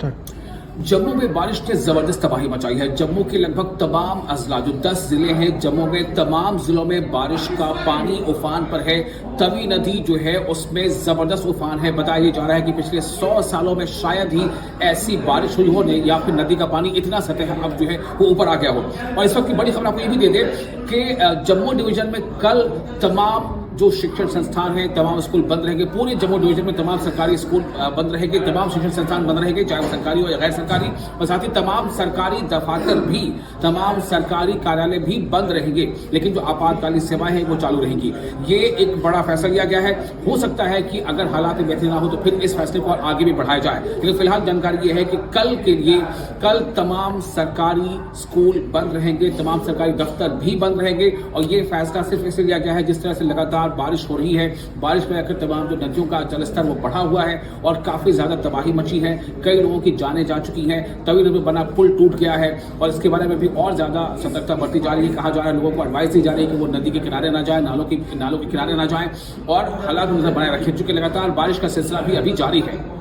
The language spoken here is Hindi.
स्टार्ट। जम्मू में बारिश ने जबरदस्त तबाही मचाई है। जम्मू के लगभग तमाम अजला जो 10 जिले हैं जम्मू में, तमाम जिलों में बारिश का पानी उफान पर है। तवी नदी जो है उसमें जबरदस्त उफान है। बताया जा रहा है कि पिछले 100 सालों में शायद ही ऐसी बारिश हुई हो या फिर नदी का पानी इतना सतह अब जो है वो ऊपर आ गया हो। और इस वक्त की बड़ी खबर आपको ये भी दे दें कि जम्मू डिवीजन में कल तमाम जो शिक्षण संस्थान हैं, तमाम स्कूल बंद रहेंगे। पूरे जम्मू डिवीजन में तमाम सरकारी स्कूल बंद रहेंगे, तमाम शिक्षण संस्थान बंद रहेंगे, चाहे वो सरकारी हो या गैर सरकारी। और साथ ही तमाम सरकारी दफातर भी, तमाम सरकारी कार्यालय भी बंद रहेंगे, लेकिन जो आपातकालीन सेवाएं हैं वो चालू रहेंगी। ये एक बड़ा फैसला लिया गया है। हो सकता है कि अगर हालात बेहतर ना हो तो फिर इस फैसले को आगे भी बढ़ाया जाए, लेकिन फिलहाल जानकारी ये है कि कल के लिए कल तमाम सरकारी स्कूल बंद रहेंगे, तमाम सरकारी दफ्तर भी बंद रहेंगे। और ये फैसला सिर्फ इसलिए लिया गया है जिस तरह से लगातार बारिश हो रही है। बारिश में आकर तमाम जो नदियों का जलस्तर वो बढ़ा हुआ है और काफी ज्यादा तबाही मची है। कई लोगों की जानें जा चुकी हैं। तवी नदी में बना पुल टूट गया है और इसके बारे में भी और ज्यादा सतर्कता बरती जा रही है। कहा जा रहा है, लोगों को एडवाइस दी जा रही है कि वो नदी के किनारे ना जाए, नालों के किनारे ना जाए और हालात नजर बनाए रखें, चूंकि लगातार बारिश का सिलसिला भी अभी जारी है।